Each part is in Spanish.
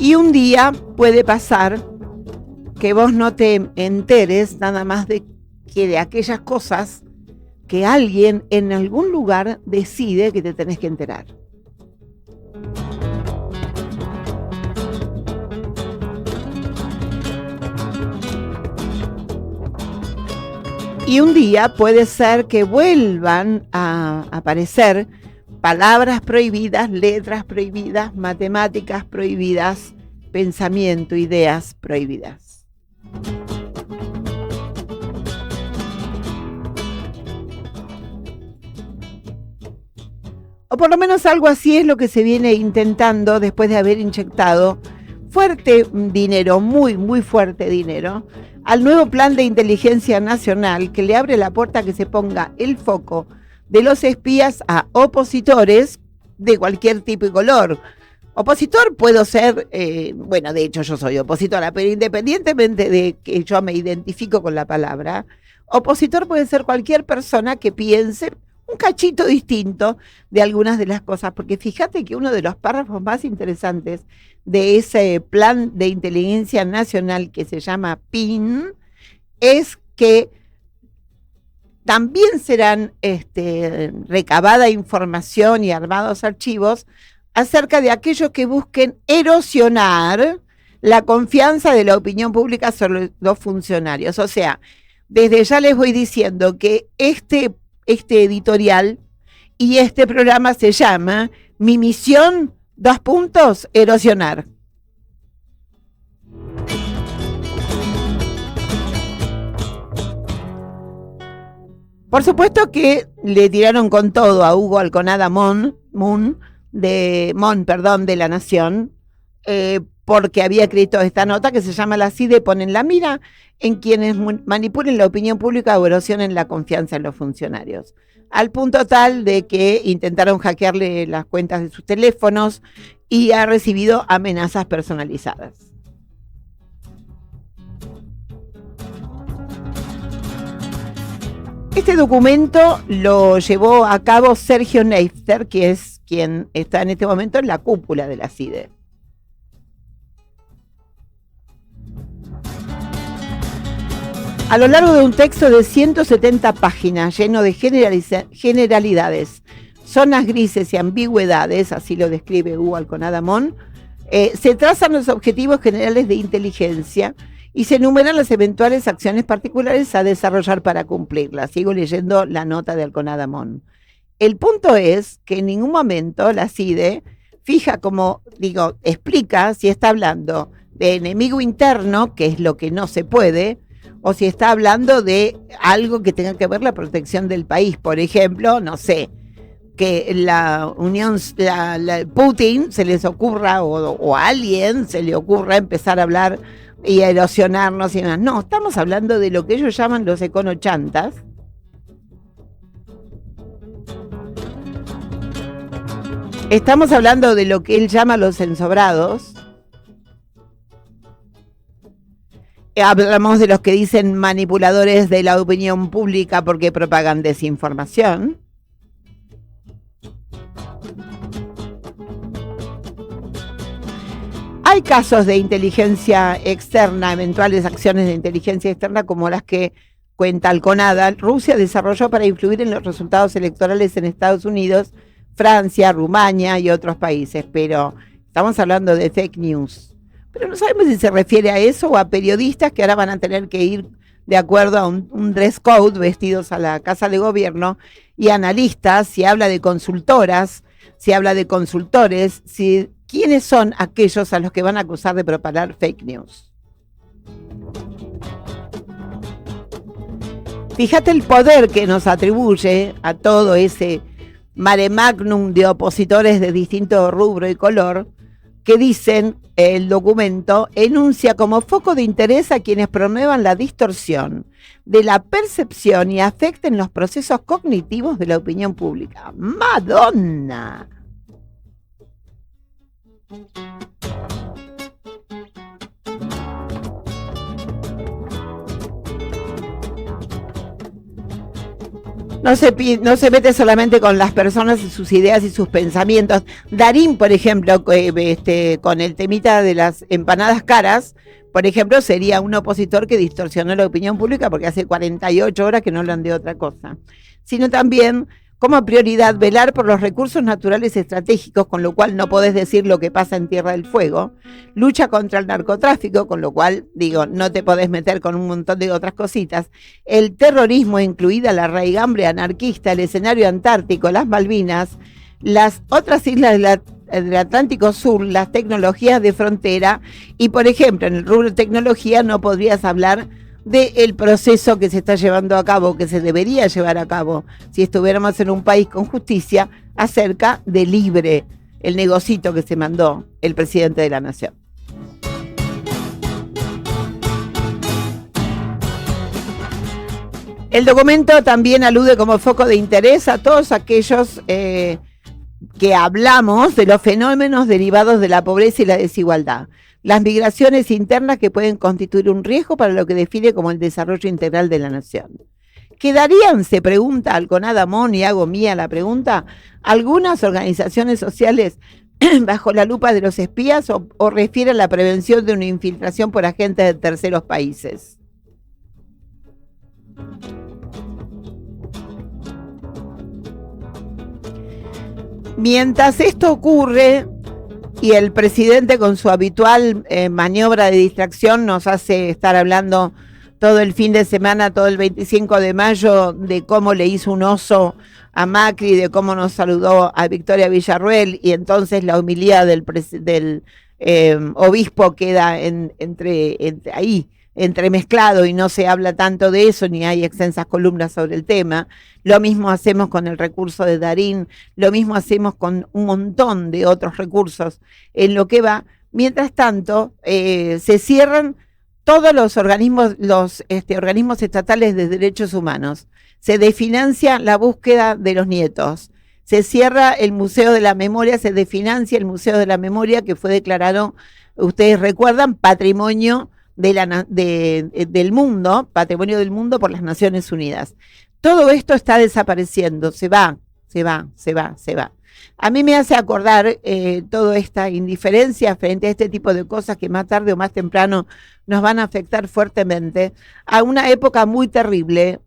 Y un día puede pasar que vos no te enteres nada más de aquellas cosas que alguien en algún lugar decide que te tenés que enterar. Y un día puede ser que vuelvan a aparecer palabras prohibidas, letras prohibidas, matemáticas prohibidas, pensamiento, ideas prohibidas. O por lo menos algo así es lo que se viene intentando después de haber inyectado fuerte dinero, muy, muy fuerte dinero, al nuevo plan de inteligencia nacional que le abre la puerta a que se ponga el foco de los espías a opositores de cualquier tipo y color. Opositor puedo ser, bueno, de hecho yo soy opositora, pero independientemente de que yo me identifico con la palabra, opositor puede ser cualquier persona que piense un cachito distinto de algunas de las cosas, porque fíjate que uno de los párrafos más interesantes de ese plan de inteligencia nacional que se llama PIN es que también serán recabada información y armados archivos acerca de aquellos que busquen erosionar la confianza de la opinión pública sobre los funcionarios. O sea, desde ya les voy diciendo que este editorial y este programa se llama Mi misión, erosionar. Por supuesto que le tiraron con todo a Hugo Alconada Mon de La Nación, porque había escrito esta nota que se llama La CIDE ponen la mira en quienes manipulen la opinión pública o erosionen la confianza en los funcionarios. Al punto tal de que intentaron hackearle las cuentas de sus teléfonos y ha recibido amenazas personalizadas. Este documento lo llevó a cabo Sergio Neifter, que es quien está en este momento en la cúpula de la CIDE. A lo largo de un texto de 170 páginas, lleno de generalidades, zonas grises y ambigüedades, así lo describe Hugo Alconada Mon, se trazan los objetivos generales de inteligencia y se enumeran las eventuales acciones particulares a desarrollar para cumplirlas. Sigo leyendo la nota de Alconada Mon. El punto es que en ningún momento la CIDE explica si está hablando de enemigo interno, que es lo que no se puede, o si está hablando de algo que tenga que ver la protección del país. Por ejemplo, no sé, que Putin se les ocurra o a alguien se le ocurra empezar a hablar y a erosionarnos y demás. No, estamos hablando de lo que ellos llaman los econochantas. Estamos hablando de lo que él llama los ensobrados. Hablamos de los que dicen manipuladores de la opinión pública porque propagan desinformación. Hay casos de inteligencia externa, eventuales acciones de inteligencia externa como las que cuenta Alconada. Rusia desarrolló para influir en los resultados electorales en Estados Unidos, Francia, Rumania y otros países, pero estamos hablando de fake news. Pero no sabemos si se refiere a eso o a periodistas que ahora van a tener que ir de acuerdo a un dress code vestidos a la Casa de Gobierno, y analistas, si habla de consultoras, si habla de consultores, ¿quiénes son aquellos a los que van a acusar de propagar fake news? Fíjate el poder que nos atribuye a todo ese mare magnum de opositores de distinto rubro y color, que dicen, el documento enuncia como foco de interés a quienes promuevan la distorsión de la percepción y afecten los procesos cognitivos de la opinión pública. ¡Madonna! No se mete solamente con las personas y sus ideas y sus pensamientos. Darín, por ejemplo, con el temita de las empanadas caras, por ejemplo, sería un opositor que distorsionó la opinión pública porque hace 48 horas que no hablan de otra cosa. Sino también como prioridad velar por los recursos naturales estratégicos, con lo cual no podés decir lo que pasa en Tierra del Fuego, lucha contra el narcotráfico, con lo cual, digo, no te podés meter con un montón de otras cositas, el terrorismo, incluida la raigambre anarquista, el escenario antártico, las Malvinas, las otras islas del Atlántico Sur, las tecnologías de frontera, y por ejemplo, en el rubro de tecnología no podrías hablar del proceso que se está llevando a cabo, que se debería llevar a cabo si estuviéramos en un país con justicia, acerca de Libre, el negocito que se mandó el presidente de la Nación. El documento también alude como foco de interés a todos aquellos que hablamos de los fenómenos derivados de la pobreza y la desigualdad. Las migraciones internas que pueden constituir un riesgo para lo que define como el desarrollo integral de la nación. ¿Quedarían, se pregunta Alconada Mon, y hago mía la pregunta, algunas organizaciones sociales bajo la lupa de los espías o refiere a la prevención de una infiltración por agentes de terceros países? Mientras esto ocurre y el presidente con su habitual maniobra de distracción nos hace estar hablando todo el fin de semana, todo el 25 de mayo, de cómo le hizo un oso a Macri, de cómo nos saludó a Victoria Villarruel, y entonces la humildad del obispo queda ahí, entremezclado, y no se habla tanto de eso, ni hay extensas columnas sobre el tema. Lo mismo hacemos con el recurso de Darín, lo mismo hacemos con un montón de otros recursos en lo que va. Mientras tanto, se cierran todos los organismos, organismos estatales de derechos humanos. Se desfinancia la búsqueda de los nietos. Se cierra el Museo de la Memoria, se desfinancia el Museo de la Memoria, que fue declarado, ustedes recuerdan, patrimonio del mundo, patrimonio del mundo por las Naciones Unidas. Todo esto está desapareciendo, se va. A mí me hace acordar toda esta indiferencia frente a este tipo de cosas que más tarde o más temprano nos van a afectar fuertemente, a una época muy terrible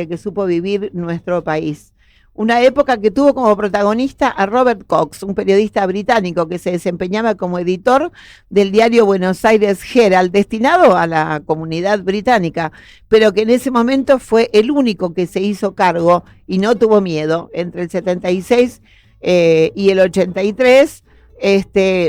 que supo vivir nuestro país. Una época que tuvo como protagonista a Robert Cox, un periodista británico que se desempeñaba como editor del diario Buenos Aires Herald, destinado a la comunidad británica, pero que en ese momento fue el único que se hizo cargo y no tuvo miedo. Entre el 76 y el 83,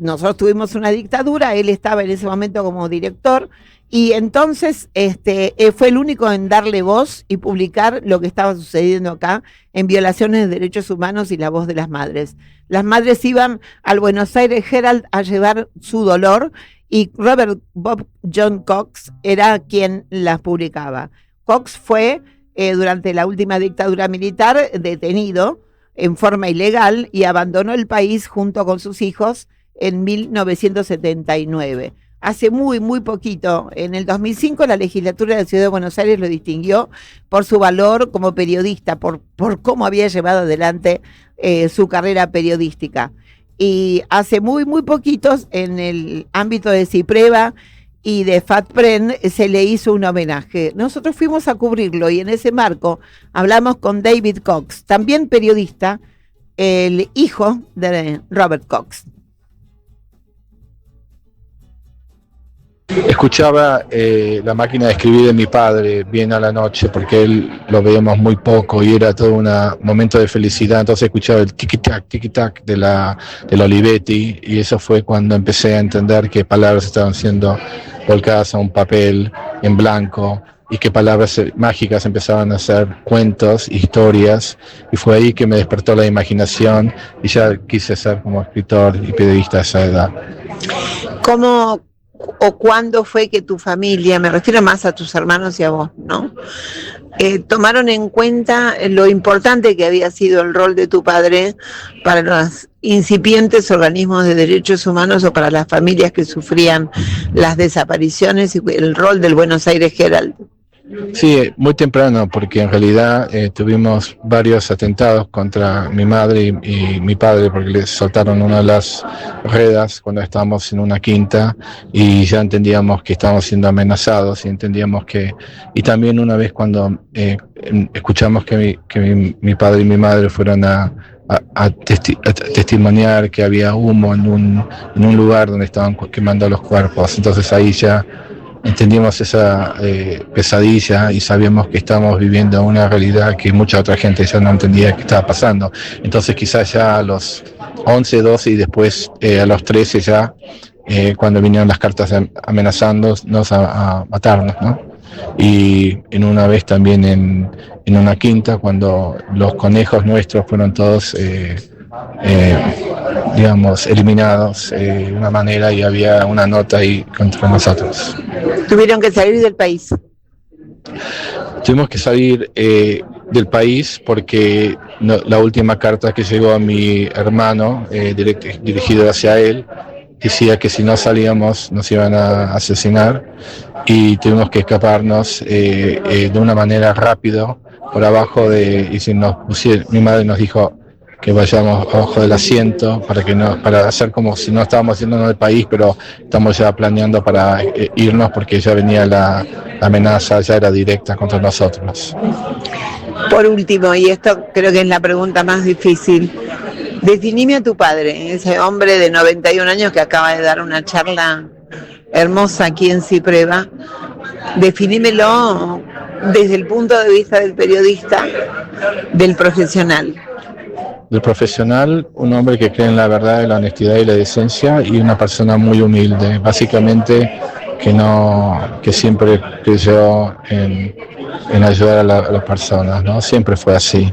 nosotros tuvimos una dictadura, él estaba en ese momento como director, y entonces fue el único en darle voz y publicar lo que estaba sucediendo acá en violaciones de derechos humanos y la voz de las madres. Las madres iban al Buenos Aires Herald a llevar su dolor, y Robert Bob John Cox era quien las publicaba. Cox fue, durante la última dictadura militar, detenido en forma ilegal y abandonó el país junto con sus hijos en 1979. Hace muy poquito, en el 2005, la legislatura de la Ciudad de Buenos Aires lo distinguió por su valor como periodista, por cómo había llevado adelante su carrera periodística. Y hace muy poquitos, en el ámbito de Cipreva y de FATPREN, se le hizo un homenaje. Nosotros fuimos a cubrirlo y en ese marco hablamos con David Cox, también periodista, el hijo de Robert Cox. Escuchaba la máquina de escribir de mi padre bien a la noche, porque él lo veíamos muy poco y era todo un momento de felicidad. Entonces escuchaba el tiki-tac del Olivetti, y eso fue cuando empecé a entender que palabras estaban siendo volcadas a un papel en blanco y que palabras mágicas empezaban a ser cuentos, historias, y fue ahí que me despertó la imaginación y ya quise ser como escritor y periodista a esa edad. ¿Cómo o cuándo fue que tu familia, me refiero más a tus hermanos y a vos, ¿no? Tomaron en cuenta lo importante que había sido el rol de tu padre para los incipientes organismos de derechos humanos o para las familias que sufrían las desapariciones, y el rol del Buenos Aires Herald? Sí, muy temprano, porque en realidad tuvimos varios atentados contra mi madre y mi padre, porque les soltaron una de las redas cuando estábamos en una quinta y ya entendíamos que estábamos siendo amenazados y entendíamos y también una vez cuando escuchamos mi padre y mi madre fueron a testimoniar que había humo en un lugar donde estaban quemando los cuerpos, entonces ahí ya entendimos esa pesadilla y sabíamos que estábamos viviendo una realidad que mucha otra gente ya no entendía que estaba pasando. Entonces quizás ya a los 11, 12 y después a los 13 ya, cuando vinieron las cartas amenazándonos a matarnos, ¿no? Y en una vez también en una quinta, cuando los conejos nuestros fueron todos digamos, eliminados de una manera y había una nota ahí contra nosotros. Tuvieron que salir del país. Tuvimos que salir del país porque la última carta que llegó a mi hermano, dirigido hacia él, decía que si no salíamos nos iban a asesinar y tuvimos que escaparnos de una manera rápido por abajo mi madre nos dijo que vayamos abajo del asiento para hacer como si no estábamos yendo del país, pero estamos ya planeando para irnos porque ya venía la amenaza, ya era directa contra nosotros. Por último, y esto creo que es la pregunta más difícil, definime a tu padre, ese hombre de 91 años que acaba de dar una charla hermosa aquí en Cipreva. Definímelo desde el punto de vista del periodista, del profesional. Del profesional, un hombre que cree en la verdad, en la honestidad y la decencia, y una persona muy humilde, básicamente que siempre creyó en ayudar a las personas, ¿no? Siempre fue así.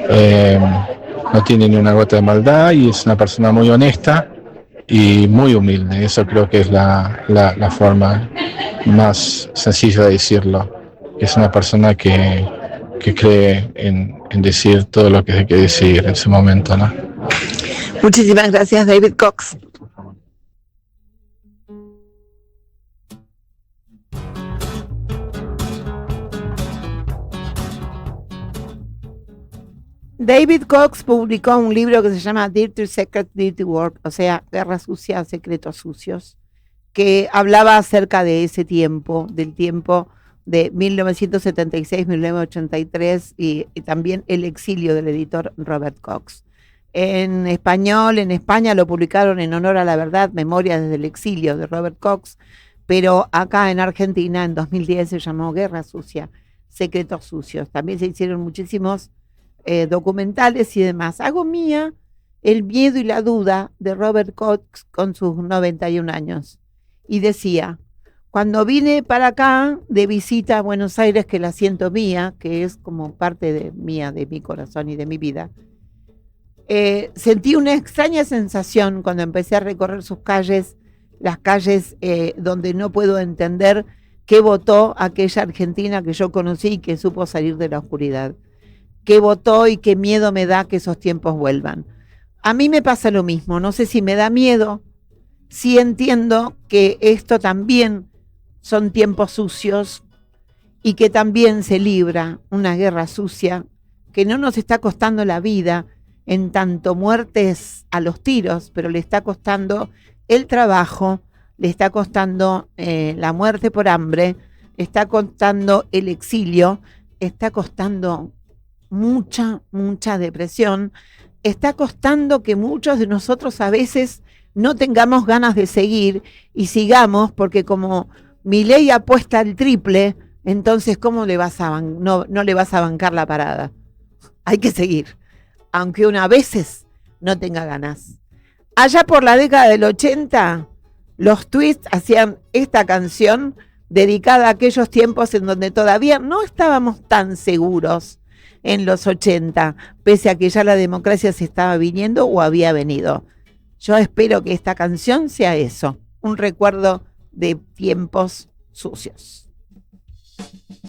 No tiene ni una gota de maldad y es una persona muy honesta y muy humilde. Eso creo que es la forma más sencilla de decirlo. Es una persona que cree en decir todo lo que hay que decir en su momento, ¿no? Muchísimas gracias, David Cox. David Cox publicó un libro que se llama Dirty Secret, Dirty Work, o sea, Guerra Sucia, Secretos Sucios, que hablaba acerca de ese tiempo, del tiempo de 1976-1983 y también el exilio del editor Robert Cox. En español, en España lo publicaron en honor a la verdad, Memorias desde el exilio de Robert Cox, pero acá en Argentina en 2010 se llamó Guerra Sucia, Secretos Sucios. También se hicieron muchísimos documentales y demás. Hago mía El miedo y la duda de Robert Cox con sus 91 años. Y decía: cuando vine para acá de visita a Buenos Aires, que la siento mía, que es como parte de mía, de mi corazón y de mi vida, sentí una extraña sensación cuando empecé a recorrer sus calles, las calles donde no puedo entender qué votó aquella Argentina que yo conocí y que supo salir de la oscuridad. Qué votó y qué miedo me da que esos tiempos vuelvan. A mí me pasa lo mismo, no sé si me da miedo, sí entiendo que esto también son tiempos sucios y que también se libra una guerra sucia que no nos está costando la vida en tanto muertes a los tiros, pero le está costando el trabajo, le está costando la muerte por hambre, está costando el exilio, está costando mucha depresión, está costando que muchos de nosotros a veces no tengamos ganas de seguir y sigamos porque como Milei apuesta al triple, entonces ¿cómo no le vas a bancar la parada? Hay que seguir, aunque uno a veces no tenga ganas. Allá por la década del 80, los Twists hacían esta canción dedicada a aquellos tiempos en donde todavía no estábamos tan seguros en los 80, pese a que ya la democracia se estaba viniendo o había venido. Yo espero que esta canción sea eso, un recuerdo de tiempos sucios.